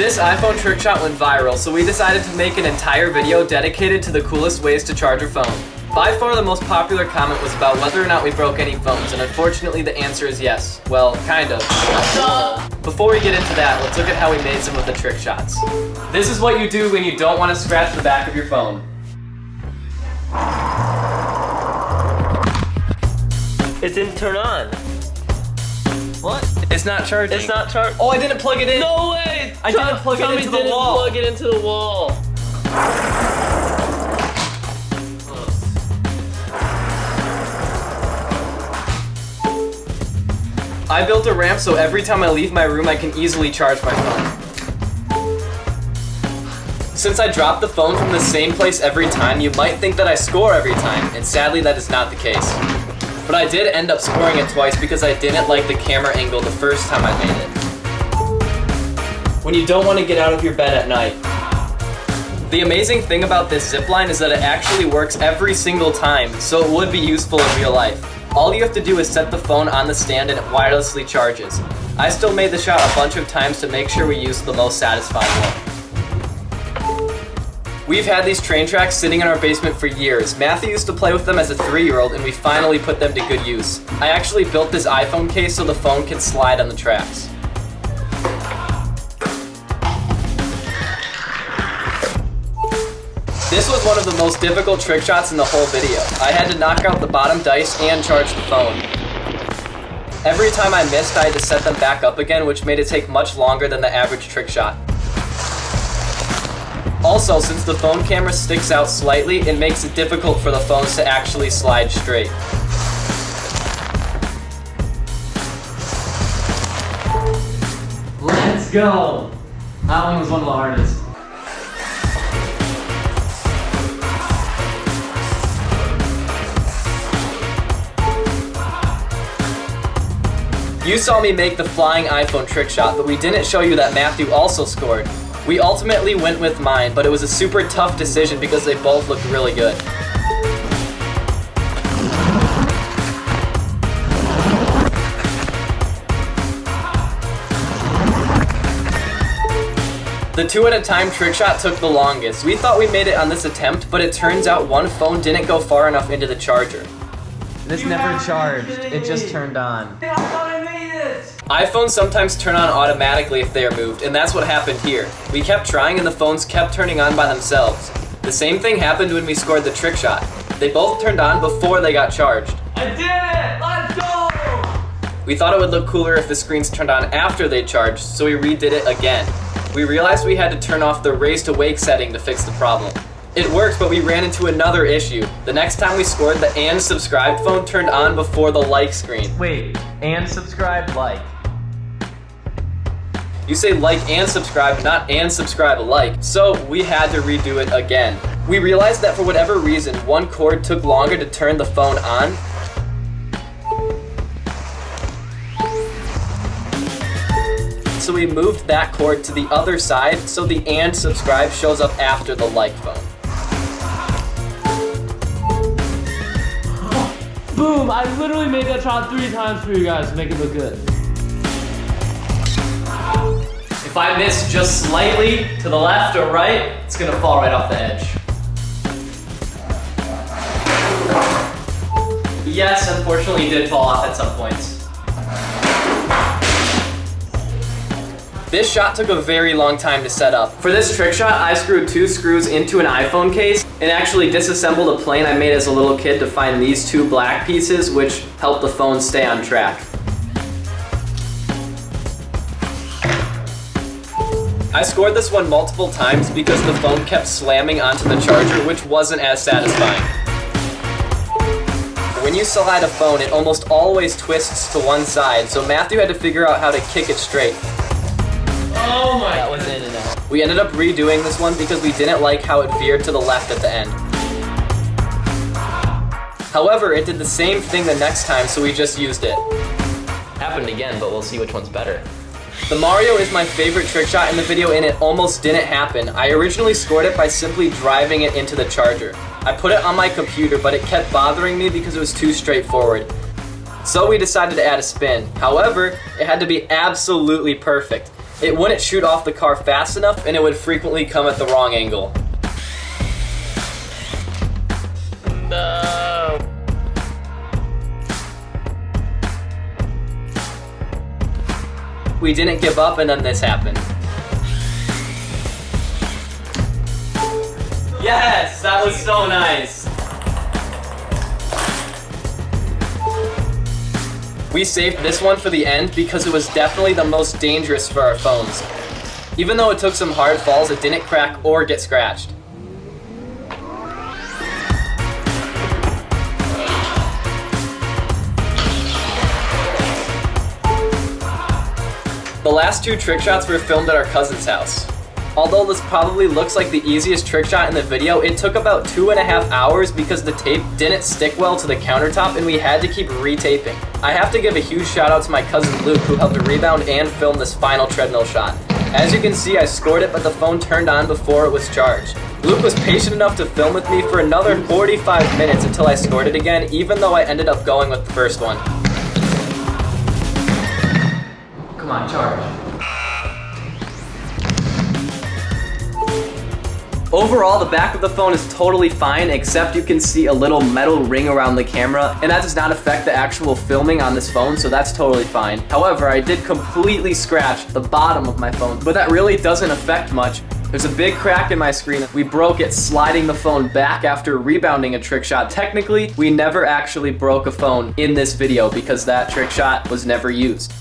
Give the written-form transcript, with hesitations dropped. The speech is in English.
This iPhone trick shot went viral, so we decided to make an entire video dedicated to the coolest ways to charge your phone. By far the most popular comment was about whether or not we broke any phones, and unfortunately the answer is yes. Well, kind of. Before we get into that, let's look at how we made some of the trick shots. This is what you do when you don't want to scratch the back of your phone. It didn't turn on. What? It's not charging. It's not charging. Oh, I didn't plug it in. No way! I didn't plug it into the wall. Plug it into the wall. I built a ramp so every time I leave my room I can easily charge my phone. Since I drop the phone from the same place every time, you might think that I score every time, and sadly that is not the case. But I did end up scoring it twice because I didn't like the camera angle the first time I made it. When you don't want to get out of your bed at night. The amazing thing about this zip line is that it actually works every single time, so it would be useful in real life. All you have to do is set the phone on the stand and it wirelessly charges. I still made the shot a bunch of times to make sure we used the most satisfying one. We've had these train tracks sitting in our basement for years. Matthew used to play with them as a 3-year-old and we finally put them to good use. I actually built this iPhone case so the phone can slide on the tracks. This was one of the most difficult trick shots in the whole video. I had to knock out the bottom dice and charge the phone. Every time I missed, I had to set them back up again, which made it take much longer than the average trick shot. Also, since the phone camera sticks out slightly, it makes it difficult for the phones to actually slide straight. Let's go! That one was one of the hardest. You saw me make the flying iPhone trick shot, but we didn't show you that Matthew also scored. We ultimately went with mine, but it was a super tough decision because they both looked really good. The 2 at a time trick shot took the longest. We thought we made it on this attempt, but it turns out one phone didn't go far enough into the charger. This never charged, it just turned on. iPhones sometimes turn on automatically if they are moved, and that's what happened here. We kept trying and the phones kept turning on by themselves. The same thing happened when we scored the trick shot. They both turned on before they got charged. I did it! Let's go! We thought it would look cooler if the screens turned on after they charged, so we redid it again. We realized we had to turn off the raise to wake setting to fix the problem. It worked, but we ran into another issue. The next time we scored, the and subscribed phone turned on before the like screen. Wait, and subscribe, like. You say like and subscribe, not and subscribe alike. So we had to redo it again. We realized that for whatever reason, one cord took longer to turn the phone on. So we moved that cord to the other side so the and subscribe shows up after the like phone. Boom! I literally made that shot 3 times for you guys to make it look good. If I miss just slightly to the left or right, it's gonna fall right off the edge. Yes, unfortunately it did fall off at some points. This shot took a very long time to set up. For this trick shot, I screwed 2 screws into an iPhone case and actually disassembled a plane I made as a little kid to find these 2 black pieces, which helped the phone stay on track. I scored this one multiple times because the phone kept slamming onto the charger, which wasn't as satisfying. When you slide a phone, it almost always twists to one side, so Matthew had to figure out how to kick it straight. Oh my! That was in and out. We ended up redoing this one because we didn't like how it veered to the left at the end. However, it did the same thing the next time, so we just used it. Happened again, but we'll see which one's better. The Mario is my favorite trick shot in the video and it almost didn't happen. I originally scored it by simply driving it into the charger. I put it on my computer, but it kept bothering me because it was too straightforward. So we decided to add a spin. However, it had to be absolutely perfect. it wouldn't shoot off the car fast enough and it would frequently come at the wrong angle. No. We didn't give up and then this happened. Yes, that was so nice. We saved this one for the end because it was definitely the most dangerous for our phones. Even though it took some hard falls, it didn't crack or get scratched. The last two trick shots were filmed at our cousin's house. Although this probably looks like the easiest trick shot in the video, it took about 2.5 hours because the tape didn't stick well to the countertop and we had to keep retaping. I have to give a huge shout out to my cousin Luke who helped rebound and film this final treadmill shot. As you can see, I scored it but the phone turned on before it was charged. Luke was patient enough to film with me for another 45 minutes until I scored it again, even though I ended up going with the first one. Come on, charge. Overall, the back of the phone is totally fine, except you can see a little metal ring around the camera, and that does not affect the actual filming on this phone, so that's totally fine. However, I did completely scratch the bottom of my phone, but that really doesn't affect much. There's a big crack in my screen. We broke it sliding the phone back after rebounding a trick shot. Technically, we never actually broke a phone in this video because that trick shot was never used.